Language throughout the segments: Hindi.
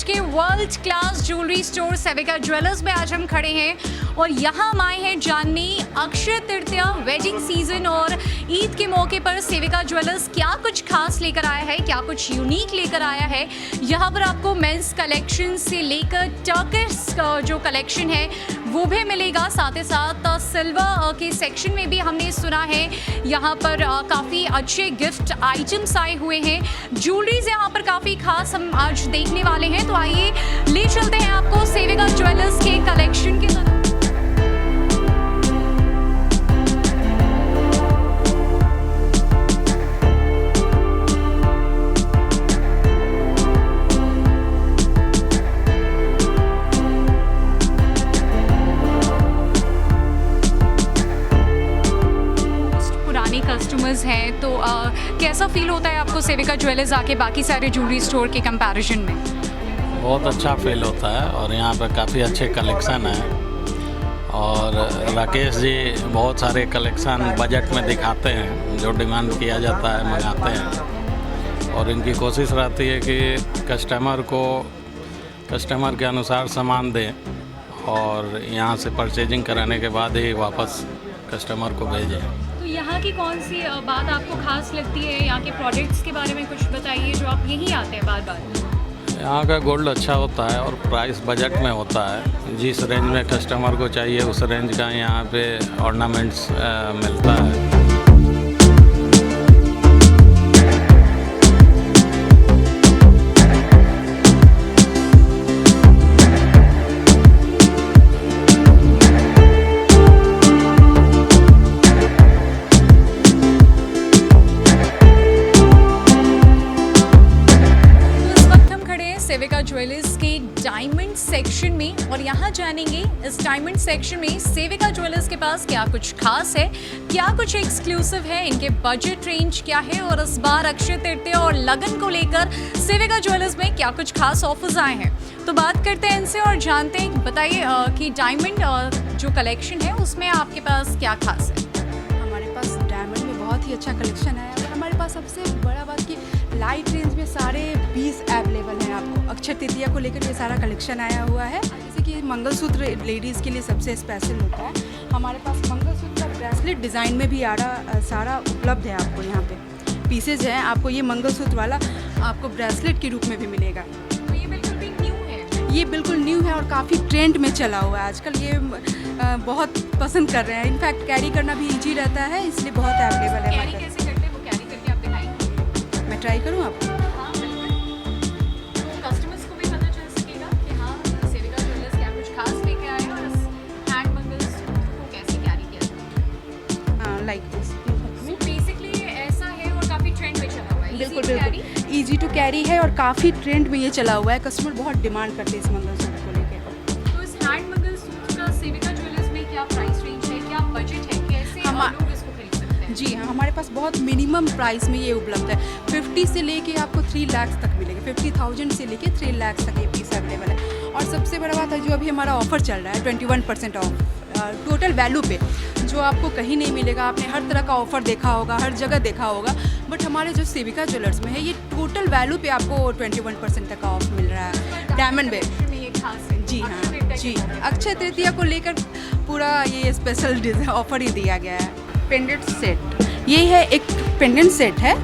एयरपोर्ट के वर्ल्ड क्लास ज्वेलरी स्टोर सेविका ज्वेलर्स में आज हम खड़े हैं और यहाँ हम आए हैं जानने अक्षय तृतीया, वेडिंग सीजन और ईद के मौके पर सेविका ज्वेलर्स क्या कुछ खास लेकर आया है, क्या कुछ यूनिक लेकर आया है। यहाँ पर आपको मेंस कलेक्शन से लेकर टर्किश जो कलेक्शन है वो भी मिलेगा। साथ ही साथ सिल्वर के सेक्शन में भी हमने सुना है यहाँ पर काफ़ी अच्छे गिफ्ट आइटम्स आए हुए हैं। ज्वेलरीज यहाँ पर काफ़ी खास हम आज देखने वाले हैं, तो आइए ले चलते हैं आपको सेविका ज्वेलर्स के कलेक्शन की तरफ। कस्टमर्स हैं तो कैसा फील होता है आपको सेविका ज्वेलर्स आके बाकी सारे ज्वेलरी स्टोर के कंपैरिजन में? बहुत अच्छा फील होता है और यहाँ पर काफ़ी अच्छे कलेक्शन हैं और राकेश जी बहुत सारे कलेक्शन बजट में दिखाते हैं, जो डिमांड किया जाता है मंगाते हैं और इनकी कोशिश रहती है कि कस्टमर के अनुसार सामान दें और यहाँ से परचेजिंग कराने के बाद ही वापस कस्टमर को भेजें। तो यहाँ की कौन सी बात आपको खास लगती है? यहाँ के प्रोडक्ट्स के बारे में कुछ बताइए जो आप यहीं आते हैं बार बार। यहाँ का गोल्ड अच्छा होता है और प्राइस बजट में होता है। जिस रेंज में कस्टमर को चाहिए उस रेंज का यहाँ पे ऑर्नामेंट्स मिलता है। सेविका ज्वेलर्स के डायमंड सेक्शन में और यहाँ जानेंगे इस डायमंड सेक्शन में सेविका ज्वेलर्स के पास क्या कुछ खास है, क्या कुछ एक्सक्लूसिव है, इनके बजट रेंज क्या है और इस बार अक्षय तृतीया और लगन को लेकर सेविका ज्वेलर्स में क्या कुछ खास ऑफर्स आए हैं। तो बात करते हैं इनसे और जानते हैं, बताइए कि डायमंड जो कलेक्शन है उसमें आपके पास क्या खास है? हमारे पास डायमंड में बहुत ही अच्छा कलेक्शन है और हमारे पास सबसे बड़ा बात कि लाइट रेंज में सारे 20 अवेलेबल हैं। आपको अक्षय तृतीया को लेकर ये सारा कलेक्शन आया हुआ है। जैसे कि मंगलसूत्र लेडीज़ के लिए सबसे स्पेशल होता है, हमारे पास मंगलसूत्र ब्रेसलेट डिज़ाइन में भी सारा उपलब्ध है। आपको यहाँ पे पीसेज हैं, आपको ये मंगलसूत्र वाला आपको ब्रेसलेट के रूप में भी मिलेगा। तो ये बिल्कुल भी न्यू है? ये बिल्कुल न्यू है और काफ़ी ट्रेंड में चला हुआ है आजकल। ये बहुत पसंद कर रहे हैं, इनफैक्ट कैरी करना भी ईजी रहता है, इसलिए बहुत अवेलेबल है। कैरी कैसे करते हैं वो कैरी करके आप दिखाएंगे? मैं ट्राई करूँ आपको? हाँ बिल्कुल, तो कस्टमर्स को भी पता चल सकेगा कि हाँ सेविका ज्वेलर्स क्या कुछ खास लेके आए और इस हैंड मंगलसूत्र को कैसे कैरी किया जाए। Like this. बेसिकली ऐसा है और काफ़ी ट्रेंड में चला हुआ है। बिल्कुल ईजी टू कैरी है और काफ़ी ट्रेंड में ये चला हुआ है। कस्टमर बहुत डिमांड करते हैं इस मंगलसूत्र को लेकर। तो इस हैंड मंगलसूत्र का सेविका ज्वेलर्स में क्या प्राइस रेंज है, क्या बजट है, कैसे लोग इसको खरीद सकते हैं? जी हाँ, हमारे पास बहुत मिनिमम प्राइस में ये उपलब्ध है। 50 से लेके आपको 3 लाख तक मिलेगा। 50,000 से लेके 3 लाख तक ये पीस अवेलेबल है। और सबसे बड़ा बात है जो अभी हमारा ऑफर चल रहा है 21% ऑफ टोटल वैल्यू पे, जो आपको कहीं नहीं मिलेगा। आपने हर तरह का ऑफर देखा होगा, हर जगह देखा होगा, बट हमारे जो सेविका ज्वेलर्स में है ये टोटल वैल्यू पे आपको 21% तक का ऑफ मिल रहा है डायमंड पे। जी हाँ जी, अक्षय तृतीया को लेकर पूरा ये स्पेशल ऑफर ही दिया गया है। पेंडेंट सेट, ये है एक पेंडेंट सेट है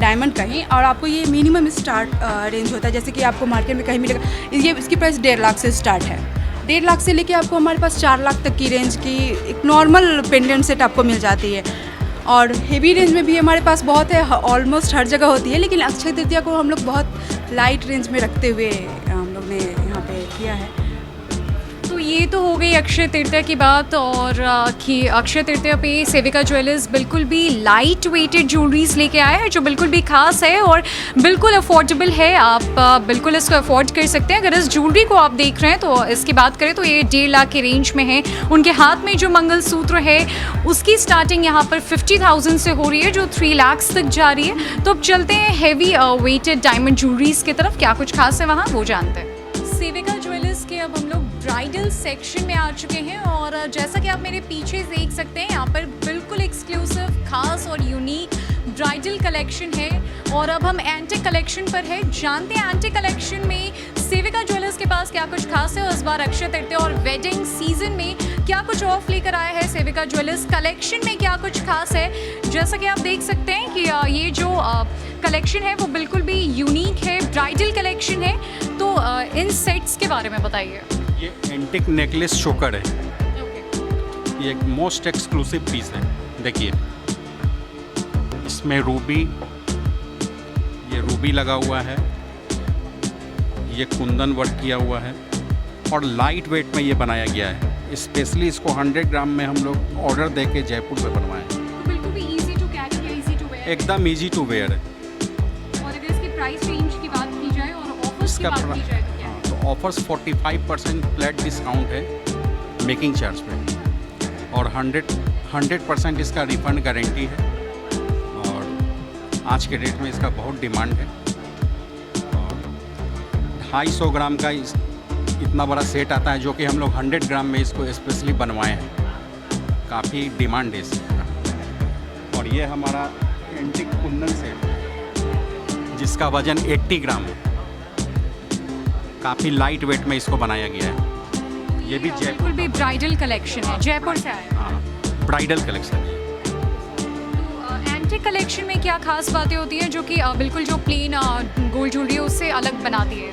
डायमंड का ही और आपको ये मिनिमम स्टार्ट रेंज होता है। जैसे कि आपको मार्केट में कहीं मिलेगा, ये इसकी प्राइस 1.5 लाख से स्टार्ट है। 1.5 लाख से लेके आपको हमारे पास 4 लाख तक की रेंज की एक नॉर्मल पेंडेंट सेट आपको मिल जाती है। और हेवी रेंज में भी हमारे पास बहुत है, ऑलमोस्ट हर जगह होती है, लेकिन अक्षय तृतीया को हम लोग बहुत लाइट रेंज में रखते हुए हम लोग ने यहाँ पे किया है। तो ये तो हो गई अक्षय तृतीया की बात और कि अक्षय तृतीया पे सेविका ज्वेलर्स बिल्कुल भी लाइट वेटेड ज्वेलरीज लेके आए हैं जो बिल्कुल भी खास है और बिल्कुल अफोर्डेबल है। आप बिल्कुल इसको अफोर्ड कर सकते हैं। अगर इस ज्वेलरी को आप देख रहे हैं तो इसकी बात करें तो ये 1.5 लाख के रेंज में है। उनके हाथ में जो मंगलसूत्र है उसकी स्टार्टिंग यहाँ पर 50,000 से हो रही है जो 3 लाख तक जा रही है। तो अब चलते हैं हैवी वेटेड डायमंड ज्वेलरीज की तरफ, क्या कुछ खास है वहाँ वो जानते हैं। सेविका ज्वेलर्स के अब हम लोग ब्राइडल सेक्शन में आ चुके हैं और जैसा कि आप मेरे पीछे देख सकते हैं यहाँ पर बिल्कुल एक्सक्लूसिव, खास और यूनिक ब्राइडल कलेक्शन है। और अब हम एंटिक कलेक्शन पर है, जानते हैं एंटिक कलेक्शन में सेविका ज्वेलर्स के पास क्या कुछ खास है और इस बार अक्षय तृतीया और वेडिंग सीजन में क्या कुछ ऑफ लेकर आया है सेविका ज्वेलर्स, कलेक्शन में क्या कुछ खास है। जैसा कि आप देख सकते हैं कि ये जो कलेक्शन है वो बिल्कुल भी यूनिक है, ब्राइडल कलेक्शन है। तो इन सेट्स के बारे में बताइए। ये एंटिक नेकलेस चोकर है, ये एक मोस्ट एक्सक्लूसिव पीस है। देखिए इसमें रूबी, ये रूबी लगा हुआ है, ये कुंदन वर्क किया हुआ है और लाइट वेट में ये बनाया गया है। स्पेशली इसको 100 ग्राम में हम लोग ऑर्डर दे के जयपुर में बनवाए हैं। तो बिल्कुल भी इजी टू कैरी है, इजी टू वेयर, एकदम इजी टू वेयर है। और अगर इसकी प्राइस रेंज की बात की जाए और ऑफर्स की इसका बात की जाए तो क्या है? तो ऑफर्स 45% फ्लैट डिस्काउंट है मेकिंग चार्ज पे और 100% इसका रिफंड गारंटी है। और आज के डेट में इसका बहुत डिमांड है। और 250 ग्राम का इतना बड़ा सेट आता है जो कि हम लोग 100 ग्राम में इसको स्पेशली बनवाए हैं। काफ़ी डिमांड है इसका। और ये हमारा एंटिक कुंदन सेट है जिसका वजन 80 ग्राम है। काफ़ी लाइट वेट में इसको बनाया गया है। ये भी बिल्कुल भी ब्राइडल कलेक्शन है, जयपुर से आया है। हाँ, ब्राइडल कलेक्शन है। तो एंटिक कलेक्शन में क्या खास बातें होती हैं जो कि बिल्कुल जो प्लेन गोल्ड ज्वेलरी है उससे अलग बनाती है?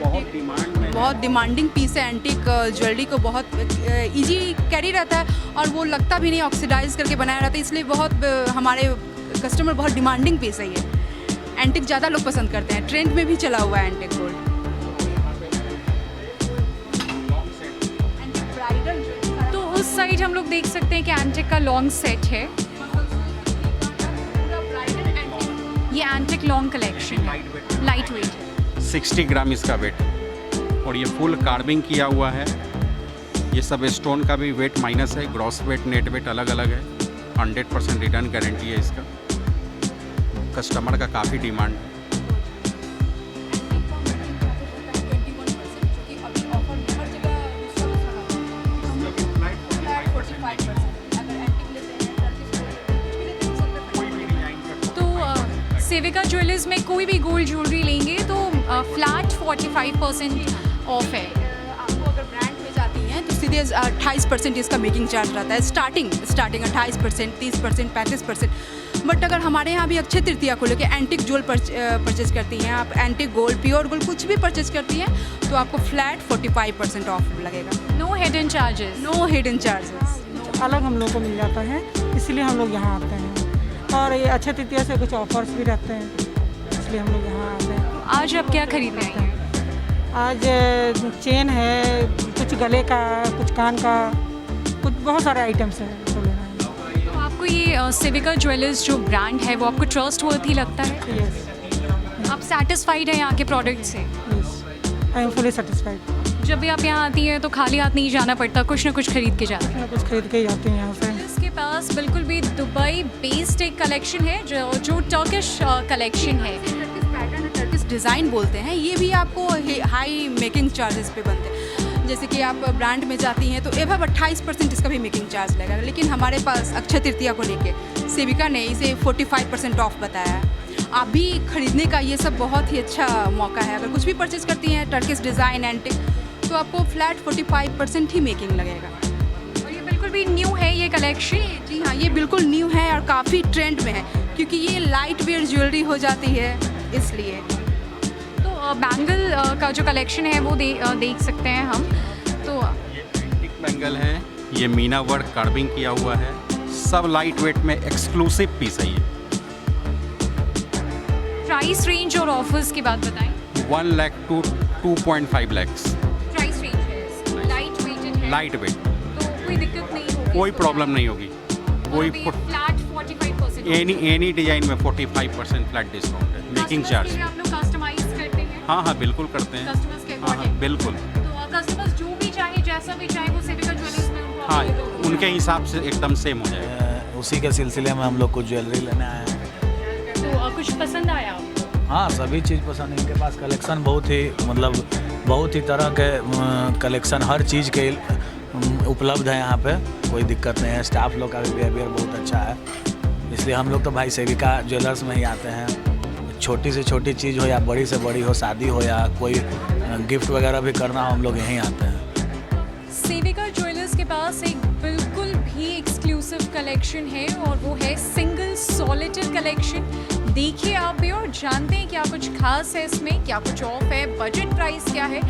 बहुत डिमांड में, बहुत डिमांडिंग पीस है। एंटिक ज्वेलरी को बहुत इजी कैरी रहता है और वो लगता भी नहीं, ऑक्सीडाइज करके बनाया रहता है, इसलिए बहुत हमारे कस्टमर बहुत डिमांडिंग पीस है। ये एंटिक ज़्यादा लोग पसंद करते हैं, ट्रेंड में भी चला हुआ है एंटिक गोल्ड। तो उस साइड हम लोग देख सकते हैं कि एंटिक का लॉन्ग सेट है। ये एंटिक लॉन्ग कलेक्शन है, लाइट वेट है। 60 ग्राम इसका वेट और ये फुल कार्विंग किया हुआ है। ये सब स्टोन का भी वेट माइनस है, ग्रॉस वेट नेट वेट अलग अलग है। 100% रिटर्न गारंटी है इसका। कस्टमर का काफ़ी डिमांड है। तो सेविका ज्वेलर्स में कोई भी गोल्ड ज्वेलरी लेंगे तो फ्लैट 45% ऑफ है। आपको अगर ब्रांड में जाती हैं तो सीधे 28% इसका मेकिंग चार्ज रहता है। स्टार्टिंग 28%, 30%, 35%। बट अगर हमारे यहाँ भी अक्षय तृतीया को लेकर एंटिक ज्वेल परचेज करती हैं आप, एंटिक गोल्ड, प्योर गोल्ड कुछ भी परचेज करती हैं तो आपको फ्लैट 45% ऑफ लगेगा। No hidden charges. No hidden charges. अलग हम लोग को मिल जाता है, इसलिए हम लोग यहाँ आते हैं। और ये अक्षय तृतीया से कुछ ऑफर्स भी रहते हैं, इसलिए हम लोग यहाँ आते हैं। आज आप क्या खरीदने आई हैं? आज चेन है, कुछ गले का, कुछ कान का, कुछ बहुत सारे आइटम्स हैं तो लेना है। तो आपको ये सेविका ज्वेलर्स जो ब्रांड है वो आपको ट्रस्ट वर्दी लगता है? यस, आप सेटिस्फाइड हैं यहाँ के प्रोडक्ट से? Yes, I am fully satisfied. जब भी आप यहाँ आती हैं तो खाली हाथ नहीं जाना पड़ता, कुछ ना कुछ खरीद के जाना है। मैं कुछ खरीद के ही जाती हूँ यहाँ से। इसके पास बिल्कुल भी दुबई बेस्ड एक कलेक्शन है जो टर्किश कलेक्शन है। टर्किश पैटर्न और टर्किश डिज़ाइन बोलते हैं। ये भी आपको हाई मेकिंग चार्जेस पे बनते हैं। जैसे कि आप ब्रांड में जाती हैं तो एवं 28% इसका भी मेकिंग चार्ज लगेगा, लेकिन हमारे पास अक्षय तृतीया को लेके सेविका ने इसे 45% ऑफ बताया है। आप भी खरीदने का ये सब बहुत ही अच्छा मौका है। अगर कुछ भी परचेज करती हैं टर्किश डिज़ाइन एंटिक तो आपको फ्लैट 45% ही मेकिंग लगेगा। और ये बिल्कुल भी न्यू है ये कलेक्शन। जी हाँ, ये बिल्कुल न्यू है और काफ़ी ट्रेंड में है क्योंकि ये लाइट वेयर ज्वेलरी हो जाती है इसलिए। तो बैंगल का जो कलेक्शन है वो देख सकते हैं हम। तो ये एंटिक बैंगल है, ये मीना वर्क कार्विंग किया हुआ है, सब लाइट वेट में एक्सक्लूसिव पीस है। ये प्राइस रेंज और ऑफर्स की बात बताएं। 1 lakh to 2.5 lakh price range है, लाइट वेटेड है, लाइट वेट। तो कोई दिक्कत नहीं होगी, कोई प्रॉब्लम नहीं होगी। कोई फ्लैट 45% एनी डिजाइन में 45% फ्लैट डिस्काउंट है मेकिंग चार्ज। आप लोग कस्टमाइज करते हैं हाँ हाँ बिल्कुल करते हैं। कस्टमर्स के हाँ हाँ अकॉर्डिंग? बिल्कुल। तो कस्टमर्स जो भी चाहे जैसा भी चाहे वो सेविका ज्वेलर्स में उनको हाँ available होगा। उनके हिसाब से एकदम सेम हो जाएगा। उसी के सिलसिले में हम लोग कुछ ज्वेलरी लेने आए हैं। तो कुछ पसंद आया आपको? हाँ, सभी चीज़ पसंद है। इनके पास कलेक्शन बहुत ही बहुत ही तरह के कलेक्शन हर चीज़ के उपलब्ध है यहाँ पे, कोई दिक्कत नहीं है। स्टाफ लोग का भी बिहेवियर बहुत अच्छा है, इसलिए हम लोग तो भाई सेविका ज्वेलर्स में ही आते हैं। छोटी से छोटी चीज़ हो या बड़ी से बड़ी हो, शादी हो या कोई गिफ्ट वगैरह भी करना हो, हम लोग यहीं आते हैं। सेविका ज्वेलर्स के पास एक बिल्कुल भी एक्सक्लूसिव कलेक्शन है और वो है सिंगल सॉलिटर कलेक्शन। देखिए आप भी और जानते हैं क्या कुछ खास है इसमें, क्या कुछ ऑफ है, बजट प्राइस क्या है।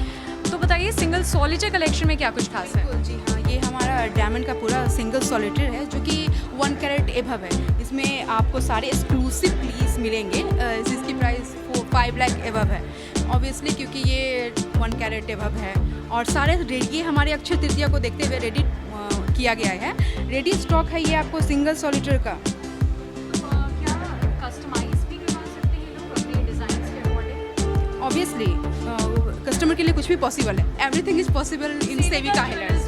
तो बताइए सिंगल सॉलिटर कलेक्शन में क्या कुछ खास है? बिल्कुल जी हाँ, ये हमारा डायमंड का पूरा सिंगल सॉलिटर है जो कि 1 कैरेट एभव है। इसमें आपको सारे एक्सक्लूसिव पीस मिलेंगे जिसकी प्राइस 5 लाख एभव है ऑब्वियसली, क्योंकि ये 1 कैरेट एभव है। और सारे ये हमारे अक्षय तृतीया को देखते हुए रेडी किया गया है। रेडी स्टॉक है ये आपको सिंगल सॉलिटर का। क्या कस्टमाइज भी करवा सकते हैं लोग अपने डिजाइन के अकॉर्डिंग? ऑब्वियसली कस्टमर के लिए कुछ भी पॉसिबल है, एवरीथिंग इज पॉसिबल इन सेविका हाइलाइट्स।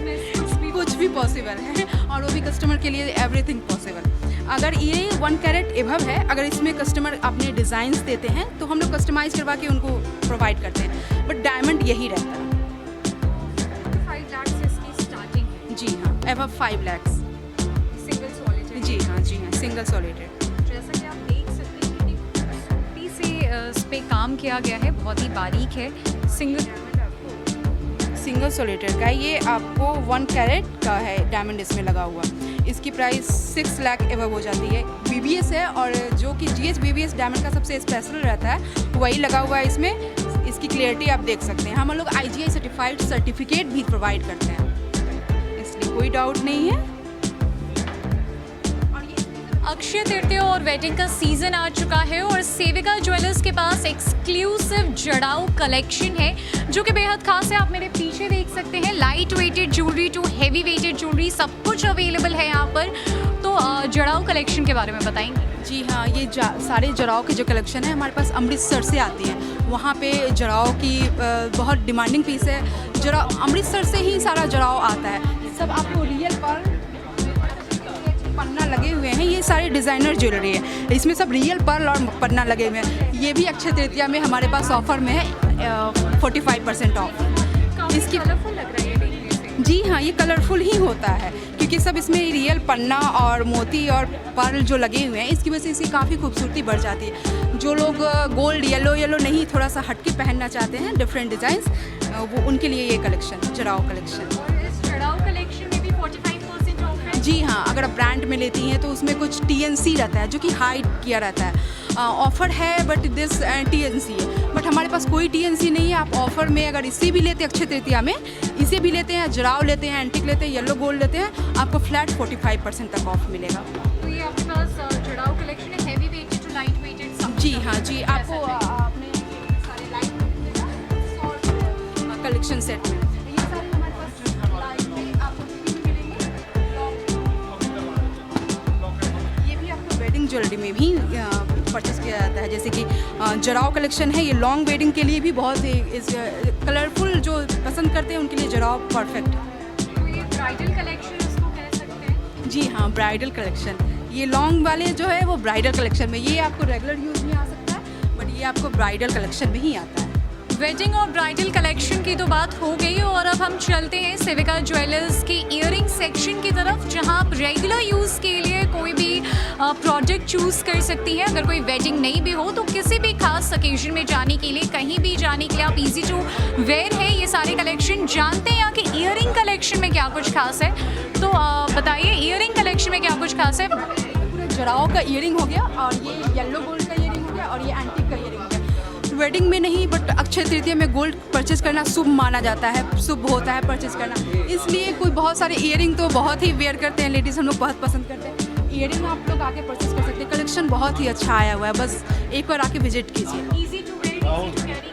कुछ भी पॉसिबल है और वो भी कस्टमर के लिए एवरीथिंग पॉसिबल। अगर ये 1 कैरेट एभव है, अगर इसमें कस्टमर अपने डिज़ाइंस देते हैं तो हम लोग कस्टमाइज़ करवा के उनको प्रोवाइड करते हैं, बट डायमंड यही रहता है। 5 लाख से इसकी स्टार्टिंग है। जी हाँ, एभव 5 लैक्स। Single solitaire. जी हाँ सिंगल सॉलिटर। जैसा कि आप देख सकते हैं कितनी खूबसूरती से इस पे काम किया गया है, बहुत ही बारीक है। सिंगल सॉलिटर का ये आपको 1 कैरेट का है डायमंड इसमें लगा हुआ। इसकी प्राइस 6 लाख एभव हो जाती है। BBS है और जो कि GH BBS डायमंड का सबसे स्पेशल रहता है वही लगा हुआ है इसमें। इसकी क्लियरिटी आप देख सकते हैं। हम लोग IGI सर्टिफाइड सर्टिफिकेट भी प्रोवाइड करते हैं, इसलिए कोई डाउट नहीं है। अक्षय तृतीया और वेडिंग का सीजन आ चुका है और सेविका ज्वेलर्स के पास एक्सक्लूसिव जड़ाऊ कलेक्शन है जो कि बेहद खास है। आप मेरे पीछे देख सकते हैं, light weighted jewellery to heavy weighted jewellery सब कुछ अवेलेबल है यहाँ पर। तो जड़ाऊ कलेक्शन के बारे में बताएंगे? जी हाँ, ये सारे जड़ाऊ के जो कलेक्शन है हमारे पास अमृतसर से आती हैं। वहाँ पे जड़ाऊ की बहुत डिमांडिंग पीस है। जड़ाऊ अमृतसर से ही सारा जड़ाऊ आता है। सब आपको रियल पर पन्ना लगे हुए हैं, ये सारे डिज़ाइनर ज्वेलरी है। इसमें सब रियल पर्ल और पन्ना लगे हुए हैं। ये भी अक्षय तृतीया में हमारे पास ऑफर में है 45% ऑफ। इसकी कलरफुल लग रहा है देखने से। जी हाँ, ये कलरफुल ही होता है क्योंकि सब इसमें रियल पन्ना और मोती और पर्ल जो लगे हुए हैं, इसकी वजह से इसकी काफ़ी खूबसूरती बढ़ जाती है। जो लोग गोल्ड येलो नहीं थोड़ा सा हटके पहनना चाहते हैं डिफरेंट डिज़ाइंस, वो उनके लिए ये कलेक्शन जड़ाऊ कलेक्शन। इस जड़ाऊ कलेक्शन में भी 45% ऑफ है। जी हाँ, अगर आप ब्रांड में लेती हैं तो उसमें कुछ TNC रहता है जो कि हाइड किया रहता है। ऑफ़र है बट दिस TNC है, बट हमारे पास कोई TNC नहीं है। आप ऑफ़र में अगर इसे भी लेते हैं अक्षय तृतीया में, इसे भी लेते हैं, जड़ाऊ लेते हैं, एंटिक लेते हैं, येलो गोल्ड लेते हैं, आपको फ्लैट 45% तक ऑफ मिलेगा। तो ये आपके पास जड़ाऊ कलेक्शन है, heavy weighted to light weighted सब। जी हाँ जी, आपको आपने सारे लाइट कलेक्शन सेट में ये सारे हमारे पास लाइट में आपको मिलेंगे। ये भी आपको वेडिंग ज्वेलरी में भी परचेस किया जाता है, जैसे कि जड़ाऊ कलेक्शन है। ये लॉन्ग वेडिंग के लिए भी बहुत ही कलरफुल जो पसंद करते हैं उनके लिए जड़ाऊ परफेक्ट है। तो ये ब्राइडल कलेक्शन इसको कह सकते हैं। जी हाँ, ब्राइडल कलेक्शन। ये लॉन्ग वाले जो है वो ब्राइडल कलेक्शन में, ये आपको रेगुलर यूज़ में आ सकता है बट ये आपको ब्राइडल कलेक्शन में ही आता है। वेडिंग और ब्राइडल कलेक्शन की तो बात हो गई और अब हम चलते हैं सेविका ज्वेलर्स के इयरिंग सेक्शन की तरफ, जहां आप रेगुलर यूज़ के लिए कोई भी प्रोडक्ट चूज़ कर सकती हैं। अगर कोई वेडिंग नहीं भी हो तो किसी भी खास ओकेजन में जाने के लिए, कहीं भी जाने के लिए आप इजी टू वेयर है ये सारे कलेक्शन। जानते हैं यहाँ के इयरिंग कलेक्शन में क्या कुछ खास है, तो बताइए इयरिंग कलेक्शन में क्या कुछ खास है? पूरा जड़ाऊ का इयरिंग हो गया और ये येलो गोल्ड का इयरिंग हो गया और ये एंटिक का इयरिंग हो गया। वेडिंग में नहीं बट अक्षय तृतीया में गोल्ड परचेज करना शुभ माना जाता है, शुभ होता है परचेज करना, इसलिए कोई बहुत सारे इयरिंग तो बहुत ही वेयर करते हैं लेडीज़, हम लोग बहुत पसंद करते हैं। इयरिंग आप लोग आके परचेज कर सकते हैं। कलेक्शन बहुत ही अच्छा आया हुआ है, बस एक बार आके विजिट कीजिए। Easy to wear,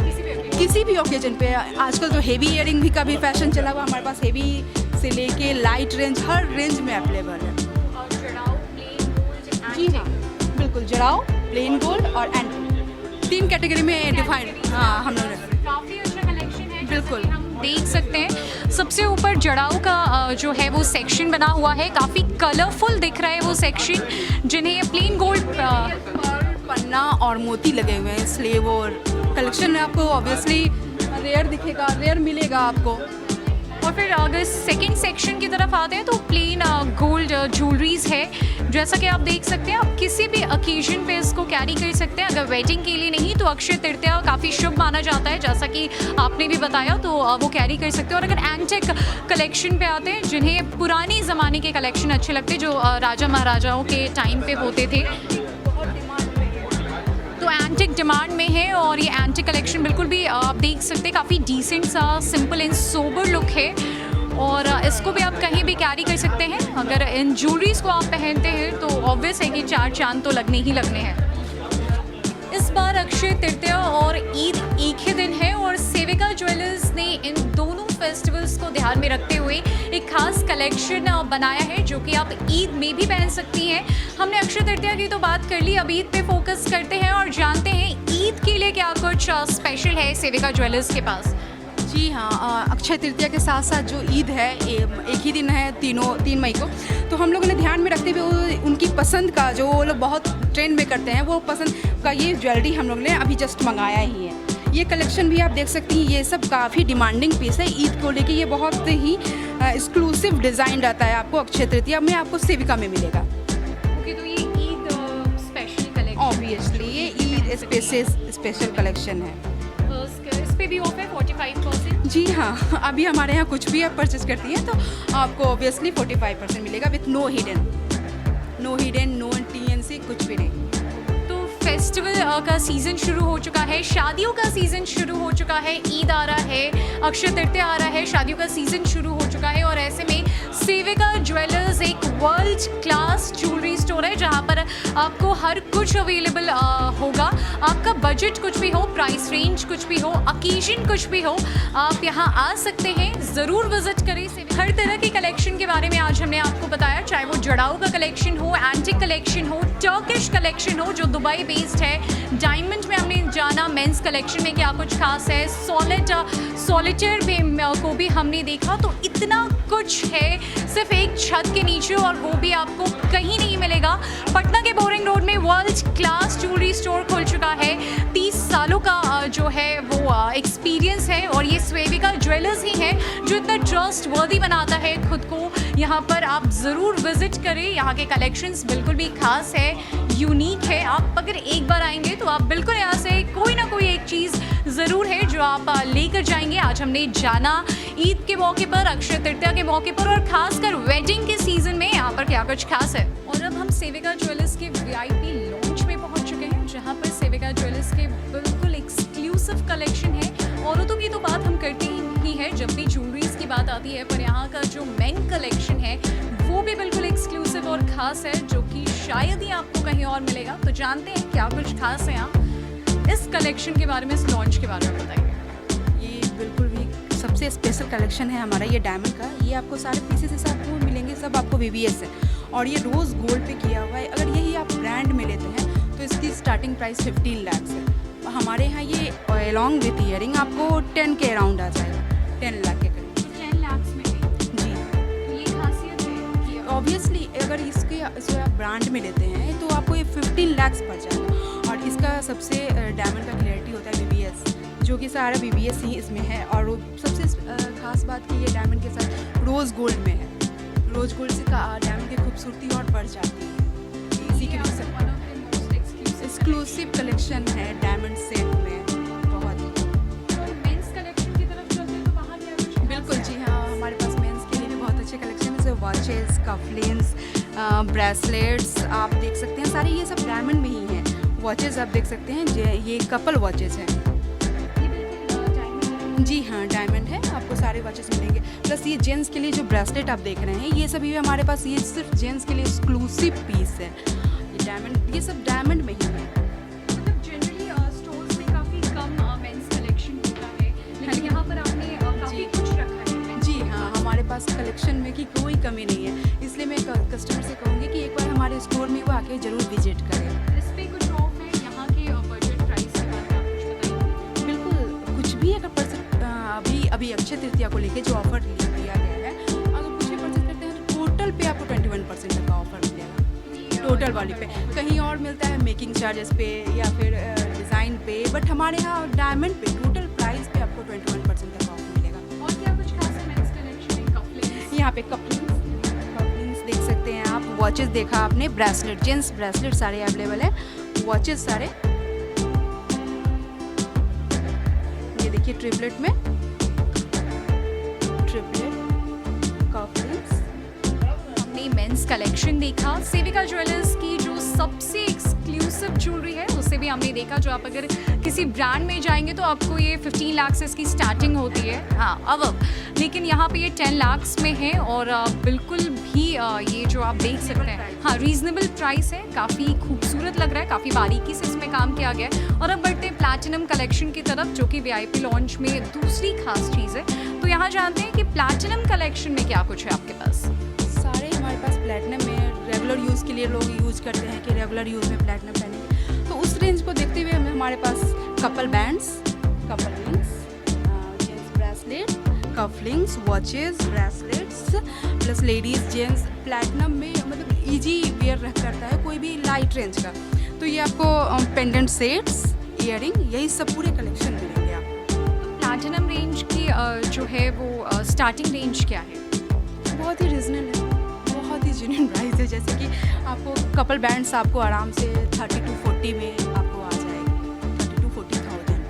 easy to carry किसी भी ओकेजन पे। आजकल तो हेवी इयरिंग भी का भी फैशन चला हुआ, हमारे पास हेवी से लेके लाइट रेंज हर रेंज में अवेलेबल है। और जड़ाऊ, प्लेन गोल्ड, जी हाँ, बिल्कुल जड़ाऊ, प्लेन गोल्ड और एंटिक, 3 कैटेगरी में डिफाइंड। हाँ, हम लोग काफ़ी अच्छा कलेक्शन है। बिल्कुल। हम देख सकते हैं सबसे ऊपर जड़ाऊ का जो है वो सेक्शन बना हुआ है, काफ़ी कलरफुल दिख रहा है वो सेक्शन, जिन्हें ये प्लेन गोल्ड पन्ना और मोती लगे हुए हैं, इसलिए वो कलेक्शन आपको ऑब्वियसली रेयर दिखेगा, रेयर मिलेगा आपको। और फिर अगर सेकंड सेक्शन की तरफ आते हैं तो प्लेन गोल्ड ज्वेलरीज है। जैसा कि आप देख सकते हैं, आप किसी भी ओकेजन पे इसको कैरी कर सकते हैं। अगर वेडिंग के लिए नहीं तो अक्षय तृतीया काफ़ी शुभ माना जाता है, जैसा कि आपने भी बताया, तो वो कैरी कर सकते हैं। और अगर एंटिक कलेक्शन पे आते हैं, जिन्हें पुराने ज़माने के कलेक्शन अच्छे लगते हैं, जो राजा महाराजाओं के टाइम पे होते थे, तो एंटिक डिमांड में है। और ये एंटिक कलेक्शन बिल्कुल भी आप देख सकते हैं, काफ़ी डिसेंट सा सिंपल एंड सोबर लुक है। और इसको भी आप कहीं भी कैरी कर सकते हैं। अगर इन ज्वेलरीज को आप पहनते हैं तो ऑब्वियस है कि 4 चांद तो लगने ही लगने हैं। इस बार अक्षय तृतीया और ईद एक ही दिन है और सेविका ज्वेलर्स ने इन दोनों फेस्टिवल्स को ध्यान में रखते हुए एक खास कलेक्शन बनाया है, जो कि आप ईद में भी पहन सकती हैं। हमने अक्षय तृतीया की तो बात कर ली, अब ईद पे फोकस करते हैं और जानते हैं ईद के लिए क्या कुछ स्पेशल है सेविका ज्वेलर्स के पास। जी हाँ, अक्षय तृतीया के साथ साथ जो ईद है एक ही दिन है, 3 मई को, तो हम लोगों ने ध्यान में रखते हुए उनकी पसंद का, जो वो लोग बहुत ट्रेंड में करते हैं, वो पसंद का ये ज्वेलरी हम लोग ने अभी जस्ट मंगाया ही है। ये कलेक्शन भी आप देख सकती हैं, ये सब काफ़ी डिमांडिंग पीस है ईद को लेके। ये बहुत ही एक्सक्लूसिव डिज़ाइन रहता है, आपको अक्षय तृतीया में आपको सेविका में मिलेगा। ओके, तो ये ईद स्पेशल कलेक्शन, ऑब्वियसली ये ईद स्पेशल कलेक्शन है। इस पे भी ऑफ है 45%। जी हाँ, अभी हमारे यहाँ कुछ भी आप परचेज करती हैं तो आपको ऑब्वियसली 45% मिलेगा with no hidden, no TNC, कुछ भी नहीं। तो फेस्टिवल का सीज़न शुरू हो चुका है, शादियों का सीज़न शुरू हो चुका है, ईद आ रहा है, अक्षय तृतीया आ रहा है, शादियों का सीज़न शुरू हो चुका है। और ऐसे में सेविका ज्वेलर्स एक वर्ल्ड क्लास ज्वेलरी स्टोर है, जहाँ पर आपको हर कुछ अवेलेबल होगा। आपका बजट कुछ भी हो, प्राइस रेंज कुछ भी हो, ओकेजन कुछ भी हो, आप यहाँ आ सकते हैं, ज़रूर विजिट करें। हर तरह के कलेक्शन के बारे में आज हमने आपको बताया, चाहे वो जड़ाऊ का कलेक्शन हो, एंटिक कलेक्शन हो, टर्किश कलेक्शन हो जो दुबई बेस्ड है, डायमंड में हमने जाना मेंस कलेक्शन में क्या कुछ खास है, सॉलिटेयर को भी हमने देखा। तो इतना कुछ है सिर्फ एक छत के नीचे, और वो भी आपको कहीं नहीं मिलेगा। पटना के बोरिंग रोड में वर्ल्ड क्लास ज्वेलरी स्टोर खुल चुका है। 30 सालों का जो है वो एक्सपीरियंस है, और ये सेविका ज्वेलर्स ही है जो इतना ट्रस्ट वर्दी बनाता है खुद को। यहाँ पर आप ज़रूर विजिट करें, यहाँ के कलेक्शंस बिल्कुल भी खास है, यूनिक है। आप अगर एक बार आएंगे तो आप बिल्कुल यहाँ से कोई ना कोई एक चीज़ ज़रूर है जो आप लेकर जाएंगे। आज हमने जाना ईद के मौके पर, अक्षय तृतीया के मौके पर, और खासकर वेडिंग के सीज़न में यहाँ पर क्या कुछ खास है। और अब हम सेविका ज्वेलर्स के VIP लॉन्च में पहुँच चुके हैं, जहाँ पर सेविका ज्वेलर्स के बिल्कुल एक्सक्लूसिव कलेक्शन है। औरतों की तो बात हम करते ही है जब भी ज्वेलरीज की बात आती है, पर यहाँ का जो मेन कलेक्शन है वो भी बिल्कुल एक्सक्लूसिव और ख़ास है, जो कि शायद ही आपको कहीं और मिलेगा। तो जानते हैं क्या कुछ खास है यहाँ, इस कलेक्शन के बारे में, इस लॉन्च के बारे में बताइए। ये बिल्कुल भी सबसे स्पेशल कलेक्शन है हमारा, ये डायमंड का। ये आपको सारे पीसेस ऐसे आपको मिलेंगे, सब आपको VVS है, और ये रोज़ गोल्ड पे किया हुआ है। अगर यही आप ब्रांड में लेते हैं तो इसकी स्टार्टिंग प्राइस 15 लाख है। हमारे यहाँ ये अलॉन्ग विथ ईयरिंग आपको 10 के अराउंड आ जाएगा, 10 लाख के करीब। 10 लाख में जी, तो ये खासियत है कि ऑब्वियसली अगर इसके आप ब्रांड में लेते हैं तो आपको ये 15 लाख पड़ जाएगा। और इसका सबसे डायमंड का क्लैरिटी होता है VVS, जो कि सारा VVS ही इसमें है। और सबसे खास बात कि ये डायमंड के साथ रोज़ गोल्ड में है। रोज़ गोल्ड से डायमंड की खूबसूरती और बढ़ जाती है। इसी के वजह से एक्सक्लूसिव कलेक्शन है डायमंड सेट में, बहुत। मेंस कलेक्शन की तरफ चलते हैं तो वहाँ भी कुछ बिल्कुल जी हाँ, हमारे पास मेंस के लिए भी बहुत अच्छे कलेक्शन है, जैसे वॉचेस, कफलिन्स, ब्रेसलेट्स आप देख सकते हैं, सारे ये सब डायमंड में ही हैं। वॉचेस आप देख सकते हैं, ये कपल वॉचेस हैं। जी हाँ, डायमंड है, आपको सारे वॉचेस मिलेंगे। प्लस ये जेंट्स के लिए जो ब्रेसलेट आप देख रहे हैं, ये सभी हमारे पास, ये सिर्फ जेंट्स के लिए एक्सक्लूसिव पीस है। ये डायमंड, ये सब डायमंड में ही है। मतलब जनरली स्टोर्स में काफ़ी कम मेंस कलेक्शन होता है, लेकिन यहाँ पर आपने काफ़ी कुछ रखा है। जी हाँ, हमारे पास कलेक्शन में की कोई कमी नहीं है, इसलिए मैं कस्टमर से कहूँगी कि एक बार हमारे स्टोर में वो आके ज़रूर विजिट करें। इस पर कुछ ऑफ है, यहाँ के बजट प्राइस के बारे में आप कुछ बताइए। बिल्कुल, कुछ भी अगर अभी अक्षय तृतीया को लेके जो ऑफर दिया गया है, अगर कुछ भी परचेज करते हैं तो टोटल पे आपको 21% तक का ऑफर मिलेगा, टोटल वाली पे। कहीं और मिलता है मेकिंग चार्जेस पे या फिर डिज़ाइन पे, बट हमारे यहाँ डायमंड पे टोटल प्राइस पे आपको 21% तक का ऑफर मिलेगा। और क्या कुछ खास है मेंस कलेक्शन यहाँ पे कपलिंग्स देख सकते हैं आप, वॉचेस देखा आपने, ब्रेसलेट, जेंट्स ब्रेसलेट सारे अवेलेबल है, वॉचेस सारे, ये देखिए ट्रिपलेट में, ट्रिपलेट कपलिंग्स। हमने मेंस कलेक्शन देखा, सेविका ज्वेलर्स की जो सबसे एक्सक्लूसिव ज्वेलरी है उसे भी हमने देखा, जो आप अगर किसी ब्रांड में जाएंगे तो आपको ये 15 लाख से इसकी स्टार्टिंग होती है, हाँ अब, लेकिन यहाँ पे ये 10 लाख में है और बिल्कुल भी ये जो आप देख सकते हैं, हाँ रीजनेबल प्राइस है, काफ़ी खूबसूरत लग रहा है, काफ़ी बारीकी से इसमें काम किया गया है। और अब बढ़ते हैं प्लैटिनम कलेक्शन की तरफ, जो कि VIP लॉन्च में दूसरी खास चीज़ है। तो यहाँ जानते हैं कि प्लैटिनम कलेक्शन में क्या कुछ है आपके पास। सारे हमारे पास प्लैटिनम में रेगुलर यूज़ के लिए लोग यूज़ करते हैं कि रेगुलर यूज़ में प्लैटिनम पहनेंगे, तो उस रेंज को देखते हुए हमारे पास couple bands, couple rings, gents bracelet, cufflinks, watches, bracelets, plus ladies gents platinum में मतलब इजी वेयर रह करता है कोई भी लाइट रेंज का, तो ये आपको पेंडेंट सेट्स, ईयरिंग, यही सब पूरे कलेक्शन मिलेंगे आपको। प्लैटिनम रेंज की जो है वो स्टार्टिंग रेंज क्या है। बहुत ही रीजनल है, बहुत ही जेन्युइन प्राइस है, जैसे कि आपको कपल बैंड्स आपको आराम से 30 to 40 में आपको आ जाएगी, 30 to 40,000।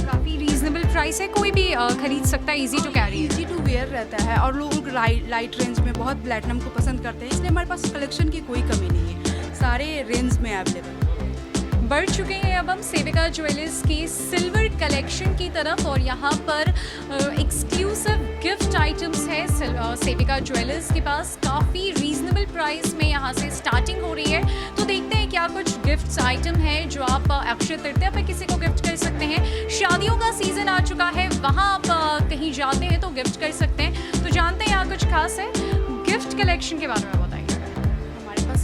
काफ़ी रीजनेबल प्राइस है, कोई भी खरीद सकता है, easy to carry. Easy to wear रहता है और लोग लाइट रेंज में बहुत प्लैटिनम को पसंद करते हैं, इसलिए हमारे पास कलेक्शन की कोई कमी नहीं है, सारे रेंज में अवेलेबल। बढ़ चुके हैं अब हम सेविका ज्वेलर्स की सिल्वर कलेक्शन की तरफ, और यहाँ पर एक्सक्लूसिव गिफ्ट आइटम्स है सेविका ज्वेलर्स के पास, काफ़ी रीजनेबल प्राइस में यहाँ से स्टार्टिंग हो रही है। तो देखते हैं क्या कुछ गिफ्ट्स आइटम है जो आप अक्षय तृतीया पर किसी को गिफ्ट कर सकते हैं। शादियों का सीज़न आ चुका है, वहाँ आप कहीं जाते हैं तो गिफ्ट कर सकते हैं। तो जानते हैं यहाँ कुछ खास है, गिफ्ट कलेक्शन के बारे में बताइए। हमारे पास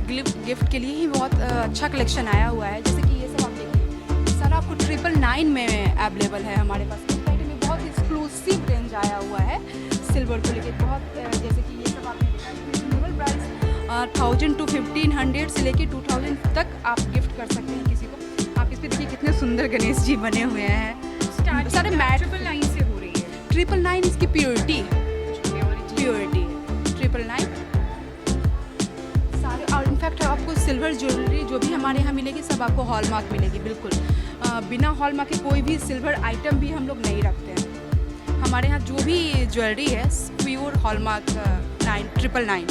गिफ्ट के लिए ही बहुत अच्छा कलेक्शन आया हुआ है, जैसे कि ये सब आप देखिए, सर आपको 999 में अवेलेबल है हमारे पास। गिफ्ट आइटम में बहुत एक्सक्लूसिव रेंज आया हुआ है सिल्वर को लेके, बहुत जैसे कि ये सब आपने देखा, रिजनेबल प्राइस 1000 to 1500 से लेके 2000 तक आप गिफ्ट कर सकते हैं किसी को। आप इस पे देखिए कितने सुंदर गणेश जी बने हुए हैं, सारे मैट 999 से हो रही है। 999 इसकी प्योरिटी है, 999 सारे। और इनफैक्ट आपको सिल्वर ज्वेलरी जो भी हमारे यहाँ मिलेगी सब आपको हॉलमार्क मिलेगी, बिल्कुल बिना हॉलमार्क के कोई भी सिल्वर आइटम भी हम लोग नहीं रखते हैं। हमारे यहाँ जो भी ज्वेलरी है प्योर हॉलमार्क 999।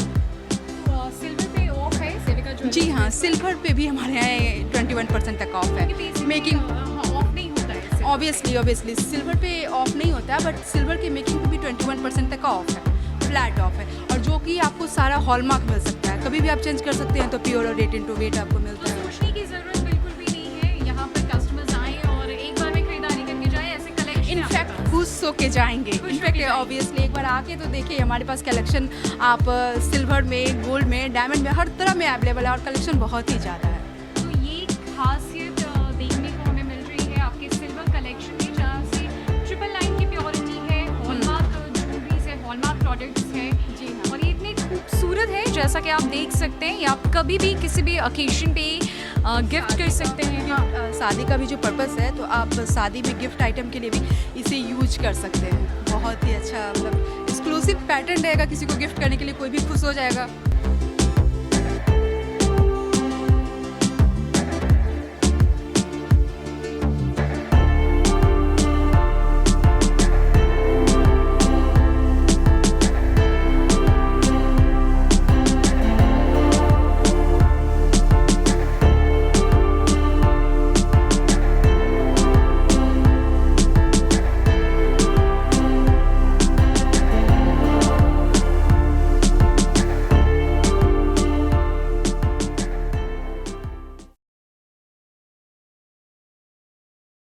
सिल्वर पे ऑफ है सेविका ज्वेलर्स। जी हाँ, सिल्वर पे भी हमारे यहाँ 21% तक ऑफ है। मेकिंग ऑफ नहीं होता है ऑब्वियसली सिल्वर पे ऑफ नहीं होता है, बट सिल्वर की मेकिंग पे भी 21% तक ऑफ है, फ्लैट ऑफ है, और जो कि आपको सारा हॉलमार्क मिल सकता है, कभी भी आप चेंज कर सकते हैं, तो प्योर और रेट इनटू वेट आपको मिलता है। सोचने की जरूरत बिल्कुल भी नहीं है, यहाँ पर कस्टमर्स आए और एक बार में खरीदारी करके जाए, ऐसे कलेक्शन इनफैक्ट खुश होके जाएंगे। इनफैक्ट ऑब्वियसली एक बार आके तो देखिए, हमारे पास कलेक्शन आप सिल्वर में, गोल्ड में, डायमंड में, हर तरह में अवेलेबल है, और कलेक्शन बहुत ही ज़्यादा है। तो ये खासियत देखने को हमें मिल रही है आपके सिल्वर कलेक्शन में, जहाँ से 999 की प्योरिटी है, हॉलमार्क ज्वेलरीज है, हॉलमार्क प्रोडक्ट्स है जी हाँ। और ये इतने खूबसूरत है, जैसा कि आप देख सकते हैं, ये आप कभी भी किसी भी ओकेजन पे गिफ्ट कर सकते हैं। हाँ, शादी का भी जो पर्पस है, तो आप शादी में गिफ्ट आइटम के लिए भी इसे यूज कर सकते हैं। बहुत ही अच्छा, मतलब एक्सक्लूसिव पैटर्न रहेगा, किसी को गिफ्ट करने के लिए कोई भी खुश हो जाएगा।